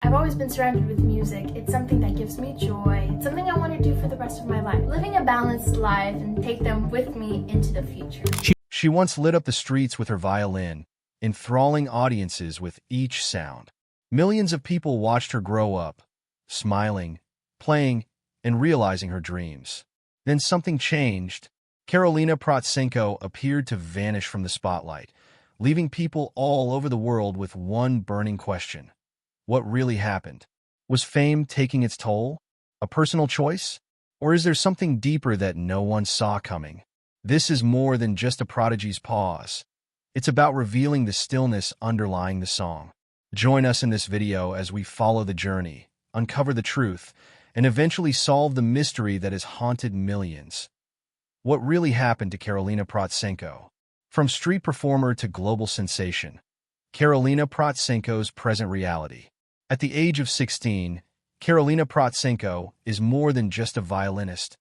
I've always been surrounded with music. It's something that gives me joy. It's something I want to do for the rest of my life. Living a balanced life and take them with me into the future. She once lit up the streets with her violin, enthralling audiences with each sound. Millions of people watched her grow up, smiling, playing, and realizing her dreams. Then something changed. Karolina Protsenko appeared to vanish from the spotlight, leaving people all over the world with one burning question. What really happened? Was fame taking its toll? A personal choice? Or is there something deeper that no one saw coming? This is more than just a prodigy's pause. It's about revealing the stillness underlying the song. Join us in this video as we follow the journey, uncover the truth, and eventually solve the mystery that has haunted millions. What really happened to Karolina Protsenko? From street performer to global sensation, Karolina Protsenko's present reality. At the age of 16, Karolina Protsenko is more than just a violinist.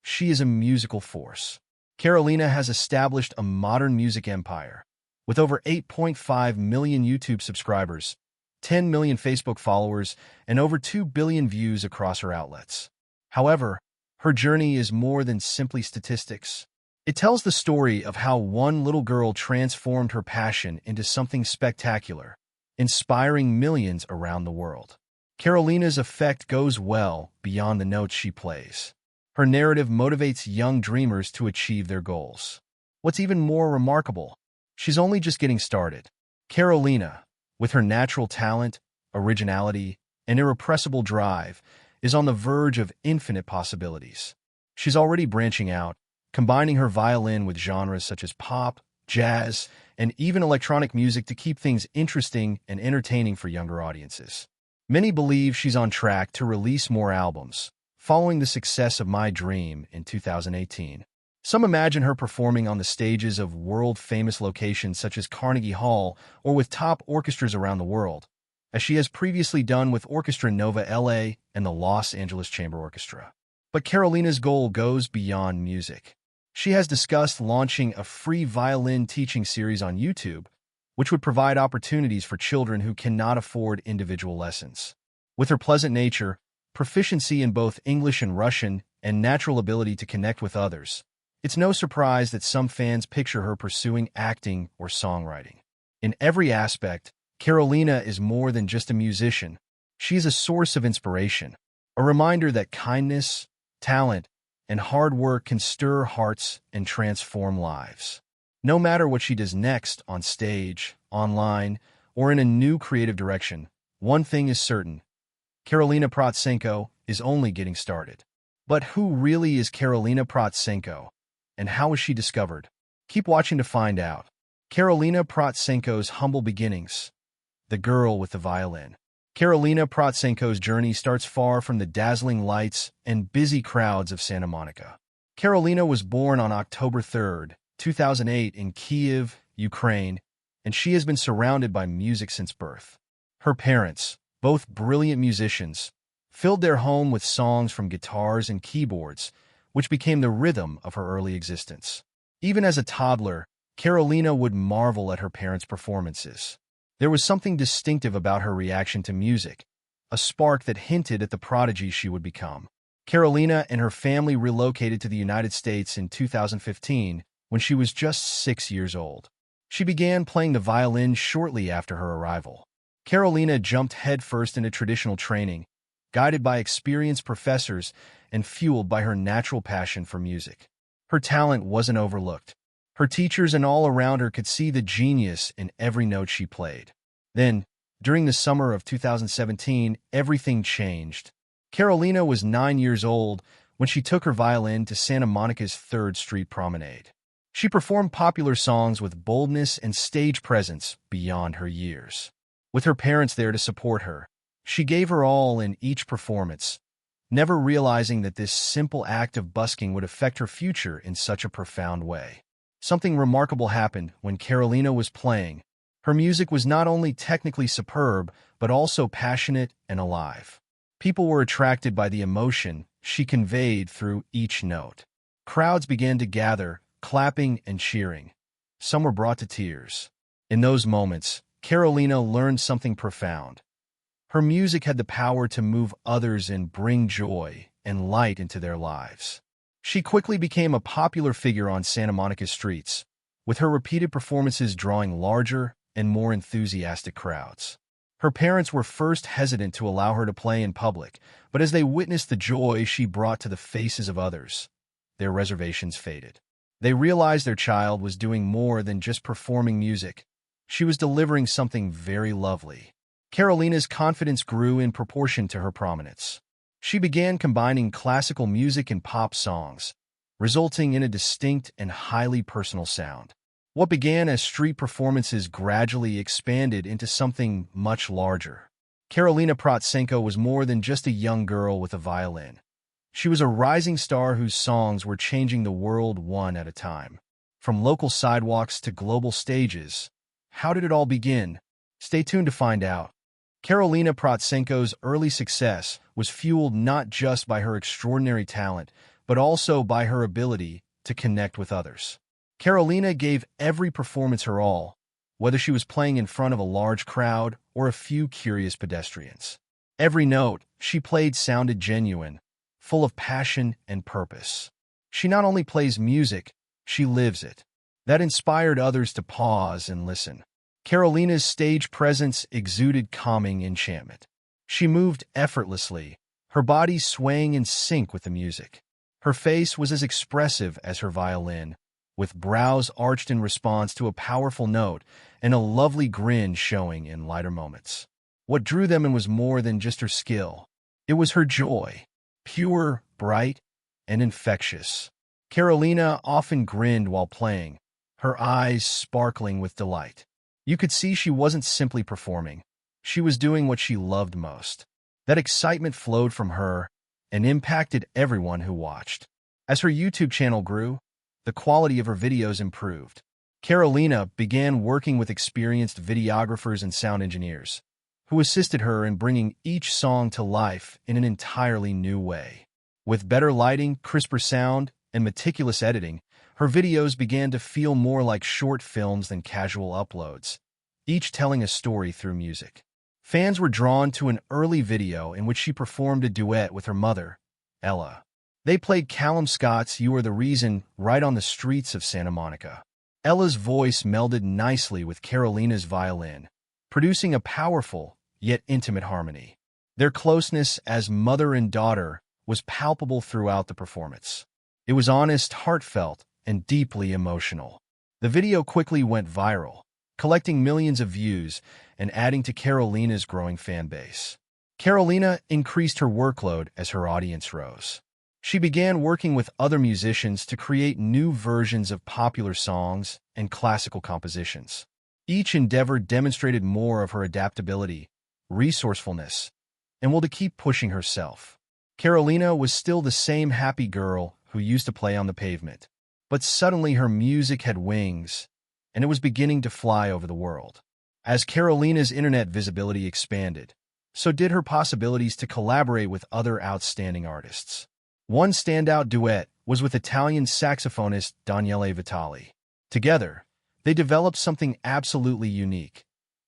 She is a musical force. Karolina has established a modern music empire. With over 8.5 million YouTube subscribers, 10 million Facebook followers, and over 2 billion views across her outlets. However, her journey is more than simply statistics. It tells the story of how one little girl transformed her passion into something spectacular, inspiring millions around the world. Karolina's effect goes well beyond the notes she plays. Her narrative motivates young dreamers to achieve their goals. What's even more remarkable, she's only just getting started. Karolina, with her natural talent, originality, and irrepressible drive, is on the verge of infinite possibilities. She's already branching out, combining her violin with genres such as pop, jazz, and even electronic music to keep things interesting and entertaining for younger audiences. Many believe she's on track to release more albums, following the success of My Dream in 2018. Some imagine her performing on the stages of world-famous locations such as Carnegie Hall or with top orchestras around the world, as she has previously done with Orchestra Nova LA and the Los Angeles Chamber Orchestra. But Karolina's goal goes beyond music. She has discussed launching a free violin teaching series on YouTube, which would provide opportunities for children who cannot afford individual lessons. With her pleasant nature, proficiency in both English and Russian, and natural ability to connect with others, it's no surprise that some fans picture her pursuing acting or songwriting. In every aspect, Karolina is more than just a musician. She is a source of inspiration, a reminder that kindness, talent, and hard work can stir hearts and transform lives. No matter what she does next on stage, online, or in a new creative direction, one thing is certain: Karolina Protsenko is only getting started. But who really is Karolina Protsenko, and how was she discovered? Keep watching to find out. Karolina Protsenko's humble beginnings. The girl with the violin. Karolina Protsenko's journey starts far from the dazzling lights and busy crowds of Santa Monica. Karolina was born on October 3, 2008 in Kyiv, Ukraine, and she has been surrounded by music since birth. Her parents, both brilliant musicians, filled their home with songs from guitars and keyboards, which became the rhythm of her early existence. Even as a toddler, Karolina would marvel at her parents' performances. There was something distinctive about her reaction to music, a spark that hinted at the prodigy she would become. Karolina and her family relocated to the United States in 2015 when she was just 6 years old. She began playing the violin shortly after her arrival. Karolina jumped headfirst into traditional training, guided by experienced professors and fueled by her natural passion for music. Her talent wasn't overlooked. Her teachers and all around her could see the genius in every note she played. Then, during the summer of 2017, everything changed. Karolina was 9 years old when she took her violin to Santa Monica's 3rd Street Promenade. She performed popular songs with boldness and stage presence beyond her years. With her parents there to support her, she gave her all in each performance, never realizing that this simple act of busking would affect her future in such a profound way. Something remarkable happened when Karolina was playing. Her music was not only technically superb, but also passionate and alive. People were attracted by the emotion she conveyed through each note. Crowds began to gather, clapping and cheering. Some were brought to tears. In those moments, Karolina learned something profound. Her music had the power to move others and bring joy and light into their lives. She quickly became a popular figure on Santa Monica's streets, with her repeated performances drawing larger and more enthusiastic crowds. Her parents were first hesitant to allow her to play in public, but as they witnessed the joy she brought to the faces of others, their reservations faded. They realized their child was doing more than just performing music. She was delivering something very lovely. Karolina's confidence grew in proportion to her prominence. She began combining classical music and pop songs, resulting in a distinct and highly personal sound. What began as street performances gradually expanded into something much larger. Karolina Protsenko was more than just a young girl with a violin. She was a rising star whose songs were changing the world one at a time. From local sidewalks to global stages, how did it all begin? Stay tuned to find out. Karolina Protsenko's early success was fueled not just by her extraordinary talent, but also by her ability to connect with others. Karolina gave every performance her all, whether she was playing in front of a large crowd or a few curious pedestrians. Every note she played sounded genuine, full of passion and purpose. She not only plays music, she lives it. That inspired others to pause and listen. Karolina's stage presence exuded calming enchantment. She moved effortlessly, her body swaying in sync with the music. Her face was as expressive as her violin, with brows arched in response to a powerful note and a lovely grin showing in lighter moments. What drew them in was more than just her skill. It was her joy, pure, bright, and infectious. Karolina often grinned while playing, her eyes sparkling with delight. You could see she wasn't simply performing. She was doing what she loved most. That excitement flowed from her and impacted everyone who watched. As her YouTube channel grew, the quality of her videos improved. Karolina began working with experienced videographers and sound engineers, who assisted her in bringing each song to life in an entirely new way. With better lighting, crisper sound, and meticulous editing, her videos began to feel more like short films than casual uploads, each telling a story through music. Fans were drawn to an early video in which she performed a duet with her mother, Ella. They played Callum Scott's "You Are the Reason" right on the streets of Santa Monica. Ella's voice melded nicely with Karolina's violin, producing a powerful yet intimate harmony. Their closeness as mother and daughter was palpable throughout the performance. It was honest, heartfelt, and deeply emotional. The video quickly went viral, collecting millions of views and adding to Karolina's growing fan base. Karolina increased her workload as her audience rose. She began working with other musicians to create new versions of popular songs and classical compositions. Each endeavor demonstrated more of her adaptability, resourcefulness, and will to keep pushing herself. Karolina was still the same happy girl who used to play on the pavement, but suddenly her music had wings, and it was beginning to fly over the world. As Karolina's internet visibility expanded, so did her possibilities to collaborate with other outstanding artists. One standout duet was with Italian saxophonist Daniele Vitali. Together, they developed something absolutely unique,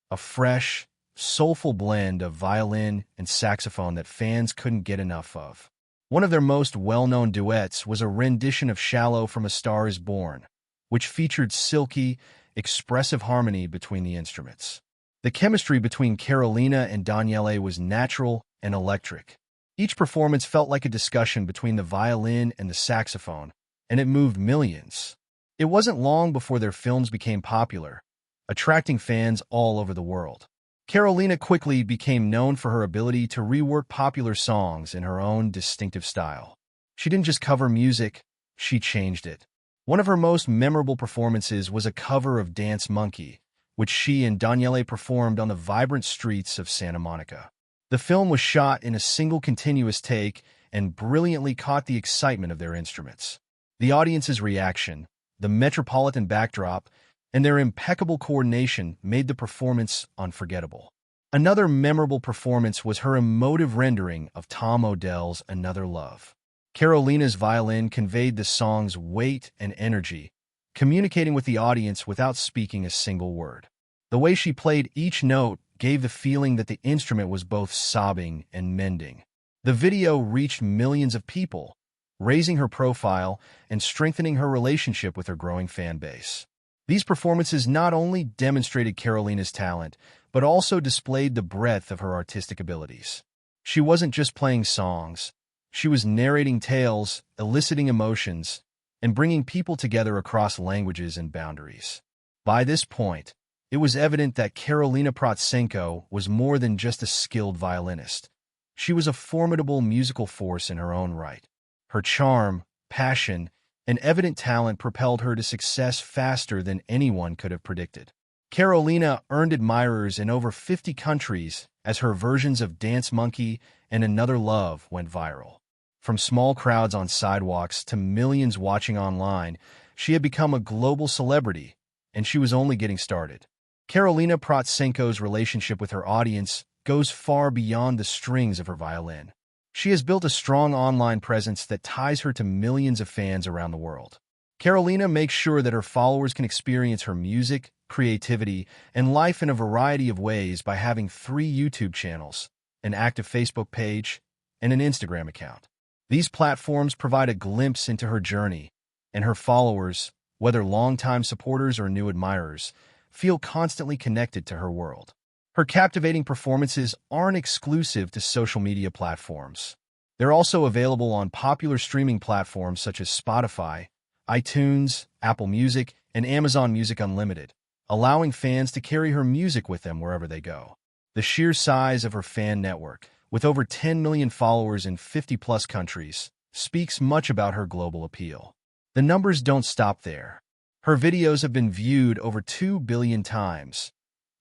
a fresh, soulful blend of violin and saxophone that fans couldn't get enough of. One of their most well-known duets was a rendition of "Shallow" from "A Star Is Born," which featured silky, expressive harmony between the instruments. The chemistry between Karolina and Daniele was natural and electric. Each performance felt like a discussion between the violin and the saxophone, and it moved millions. It wasn't long before their films became popular, attracting fans all over the world. Karolina quickly became known for her ability to rework popular songs in her own distinctive style. She didn't just cover music, she changed it. One of her most memorable performances was a cover of "Dance Monkey," which she and Daniele performed on the vibrant streets of Santa Monica. The film was shot in a single continuous take and brilliantly caught the excitement of their instruments. The audience's reaction, the metropolitan backdrop, and their impeccable coordination made the performance unforgettable. Another memorable performance was her emotive rendering of Tom Odell's "Another Love." Karolina's violin conveyed the song's weight and energy, communicating with the audience without speaking a single word. The way she played each note gave the feeling that the instrument was both sobbing and mending. The video reached millions of people, raising her profile and strengthening her relationship with her growing fan base. These performances not only demonstrated Karolina's talent, but also displayed the breadth of her artistic abilities. She wasn't just playing songs. She was narrating tales, eliciting emotions, and bringing people together across languages and boundaries. By this point, it was evident that Karolina Protsenko was more than just a skilled violinist. She was a formidable musical force in her own right. Her charm, passion, and evident talent propelled her to success faster than anyone could have predicted. Karolina earned admirers in over 50 countries as her versions of Dance Monkey and Another Love went viral. From small crowds on sidewalks to millions watching online, she had become a global celebrity, and she was only getting started. Karolina Protsenko's relationship with her audience goes far beyond the strings of her violin. She has built a strong online presence that ties her to millions of fans around the world. Karolina makes sure that her followers can experience her music, creativity, and life in a variety of ways by having 3 YouTube channels, an active Facebook page, and an Instagram account. These platforms provide a glimpse into her journey, and her followers, whether longtime supporters or new admirers, feel constantly connected to her world. Her captivating performances aren't exclusive to social media platforms. They're also available on popular streaming platforms such as Spotify, iTunes, Apple Music, and Amazon Music Unlimited, allowing fans to carry her music with them wherever they go. The sheer size of her fan network, with over 10 million followers in 50-plus countries, speaks much about her global appeal. The numbers don't stop there. Her videos have been viewed over 2 billion times,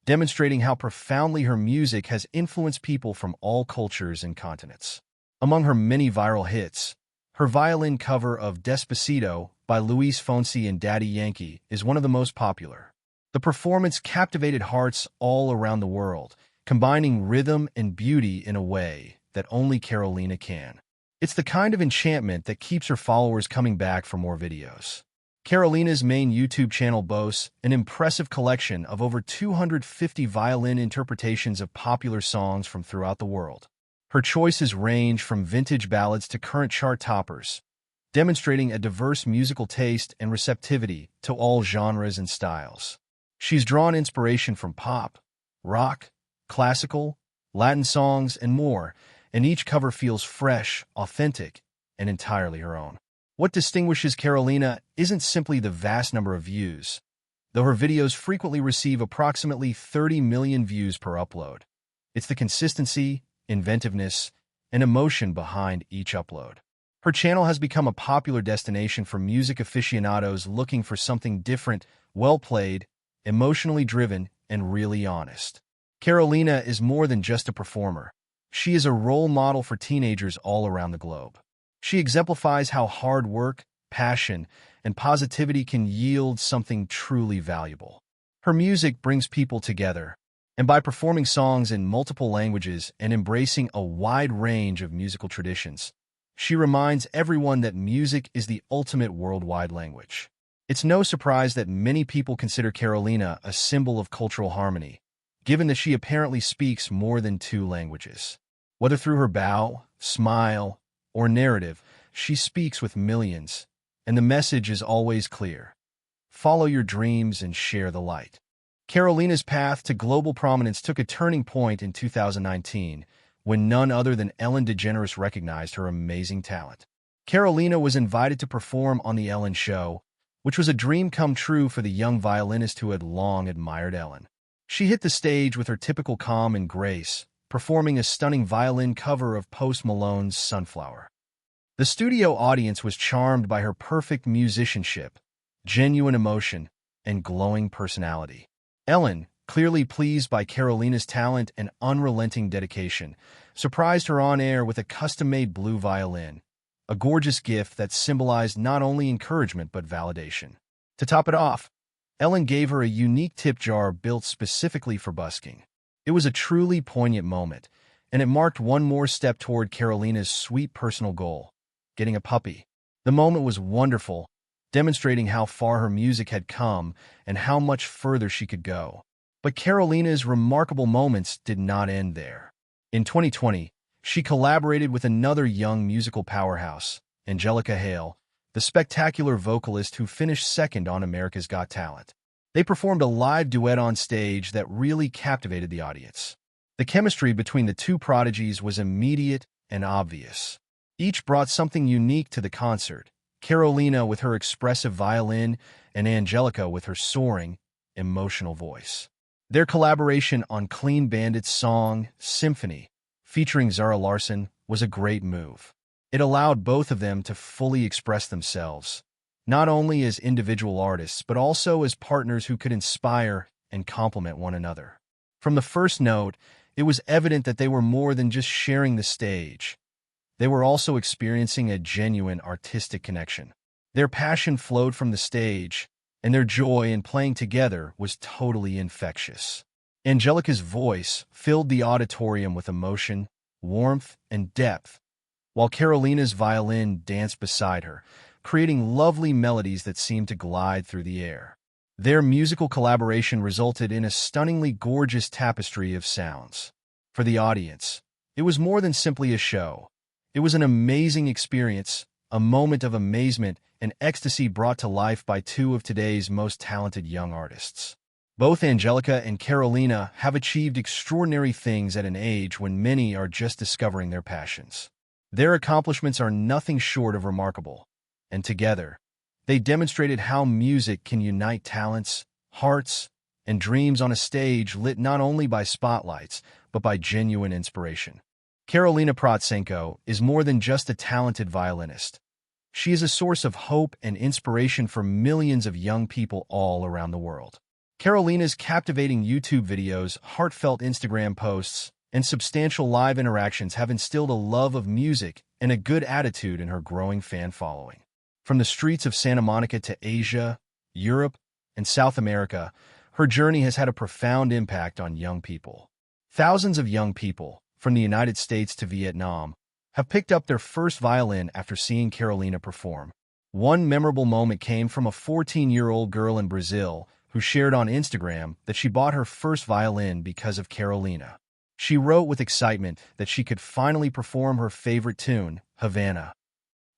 demonstrating how profoundly her music has influenced people from all cultures and continents. Among her many viral hits, her violin cover of Despacito by Luis Fonsi and Daddy Yankee is one of the most popular. The performance captivated hearts all around the world, combining rhythm and beauty in a way that only Karolina can. It's the kind of enchantment that keeps her followers coming back for more videos. Karolina's main YouTube channel boasts an impressive collection of over 250 violin interpretations of popular songs from throughout the world. Her choices range from vintage ballads to current chart toppers, demonstrating a diverse musical taste and receptivity to all genres and styles. She's drawn inspiration from pop, rock, classical, Latin songs, and more, and each cover feels fresh, authentic, and entirely her own. What distinguishes Karolina isn't simply the vast number of views, though her videos frequently receive approximately 30 million views per upload. It's the consistency, inventiveness, and emotion behind each upload. Her channel has become a popular destination for music aficionados looking for something different, well-played, emotionally driven, and really honest. Karolina is more than just a performer. She is a role model for teenagers all around the globe. She exemplifies how hard work, passion, and positivity can yield something truly valuable. Her music brings people together, and by performing songs in multiple languages and embracing a wide range of musical traditions, she reminds everyone that music is the ultimate worldwide language. It's no surprise that many people consider Karolina a symbol of cultural harmony, given that she apparently speaks more than 2 languages. Whether through her bow, smile, or narrative, she speaks with millions, and the message is always clear. Follow your dreams and share the light. Karolina's path to global prominence took a turning point in 2019, when none other than Ellen DeGeneres recognized her amazing talent. Karolina was invited to perform on The Ellen Show, which was a dream come true for the young violinist who had long admired Ellen. She hit the stage with her typical calm and grace, performing a stunning violin cover of Post Malone's Sunflower. The studio audience was charmed by her perfect musicianship, genuine emotion, and glowing personality. Ellen, clearly pleased by Karolina's talent and unrelenting dedication, surprised her on air with a custom-made blue violin, a gorgeous gift that symbolized not only encouragement but validation. To top it off, Ellen gave her a unique tip jar built specifically for busking. It was a truly poignant moment, and it marked one more step toward Karolina's sweet personal goal, getting a puppy. The moment was wonderful, demonstrating how far her music had come and how much further she could go. But Karolina's remarkable moments did not end there. In 2020, she collaborated with another young musical powerhouse, Angelica Hale, the spectacular vocalist who finished second on America's Got Talent. They performed a live duet on stage that really captivated the audience. The chemistry between the two prodigies was immediate and obvious. Each brought something unique to the concert, Karolina with her expressive violin and Angelica with her soaring, emotional voice. Their collaboration on Clean Bandit's song, Symphony, featuring Zara Larsson, was a great move. It allowed both of them to fully express themselves, not only as individual artists, but also as partners who could inspire and complement one another. From the first note, it was evident that they were more than just sharing the stage. They were also experiencing a genuine artistic connection. Their passion flowed from the stage, and their joy in playing together was totally infectious. Angelica's voice filled the auditorium with emotion, warmth, and depth, while Karolina's violin danced beside her, creating lovely melodies that seemed to glide through the air. Their musical collaboration resulted in a stunningly gorgeous tapestry of sounds. For the audience, it was more than simply a show. It was an amazing experience, a moment of amazement and ecstasy brought to life by two of today's most talented young artists. Both Angelica and Karolina have achieved extraordinary things at an age when many are just discovering their passions. Their accomplishments are nothing short of remarkable, and together, they demonstrated how music can unite talents, hearts, and dreams on a stage lit not only by spotlights, but by genuine inspiration. Karolina Protsenko is more than just a talented violinist. She is a source of hope and inspiration for millions of young people all around the world. Karolina's captivating YouTube videos, heartfelt Instagram posts, and substantial live interactions have instilled a love of music and a good attitude in her growing fan following. From the streets of Santa Monica to Asia, Europe, and South America, her journey has had a profound impact on young people. Thousands of young people, from the United States to Vietnam, have picked up their first violin after seeing Karolina perform. One memorable moment came from a 14-year-old girl in Brazil who shared on Instagram that she bought her first violin because of Karolina. She wrote with excitement that she could finally perform her favorite tune, Havana.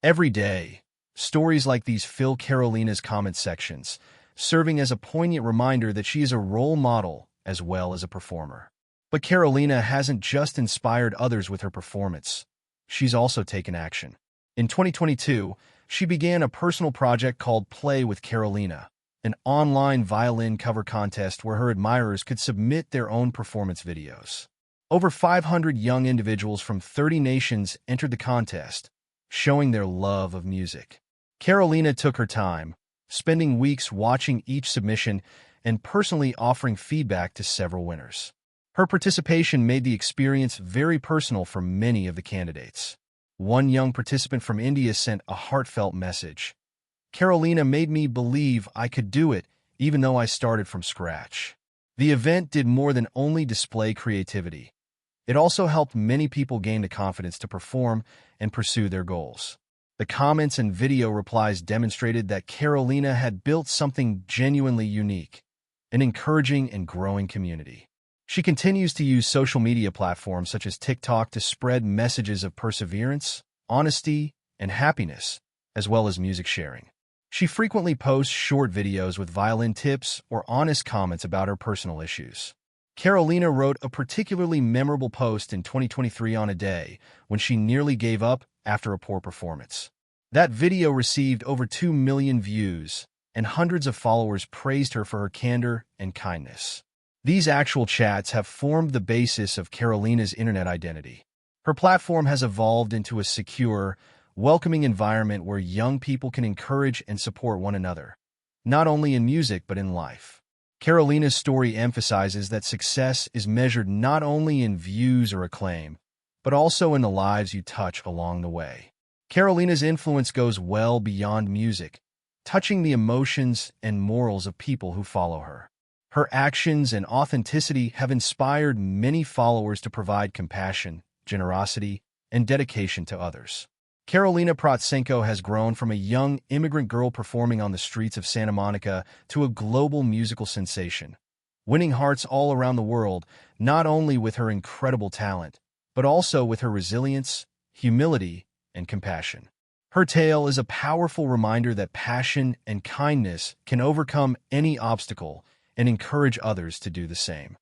Every day, stories like these fill Karolina's comment sections, serving as a poignant reminder that she is a role model as well as a performer. But Karolina hasn't just inspired others with her performance. She's also taken action. In 2022, she began a personal project called Play with Karolina, an online violin cover contest where her admirers could submit their own performance videos. Over 500 young individuals from 30 nations entered the contest, showing their love of music. Karolina took her time, spending weeks watching each submission and personally offering feedback to several winners. Her participation made the experience very personal for many of the candidates. One young participant from India sent a heartfelt message. Karolina made me believe I could do it, even though I started from scratch. The event did more than only display creativity. It also helped many people gain the confidence to perform and pursue their goals. The comments and video replies demonstrated that Karolina had built something genuinely unique, an encouraging and growing community. She continues to use social media platforms such as TikTok to spread messages of perseverance, honesty, and happiness, as well as music sharing. She frequently posts short videos with violin tips or honest comments about her personal issues. Karolina wrote a particularly memorable post in 2023 on a day when she nearly gave up after a poor performance. That video received over 2 million views, and hundreds of followers praised her for her candor and kindness. These actual chats have formed the basis of Karolina's internet identity. Her platform has evolved into a secure, welcoming environment where young people can encourage and support one another, not only in music but in life. Karolina's story emphasizes that success is measured not only in views or acclaim, but also in the lives you touch along the way. Karolina's influence goes well beyond music, touching the emotions and morals of people who follow her. Her actions and authenticity have inspired many followers to provide compassion, generosity, and dedication to others. Karolina Protsenko has grown from a young immigrant girl performing on the streets of Santa Monica to a global musical sensation, winning hearts all around the world, not only with her incredible talent, but also with her resilience, humility, and compassion. Her tale is a powerful reminder that passion and kindness can overcome any obstacle and encourage others to do the same.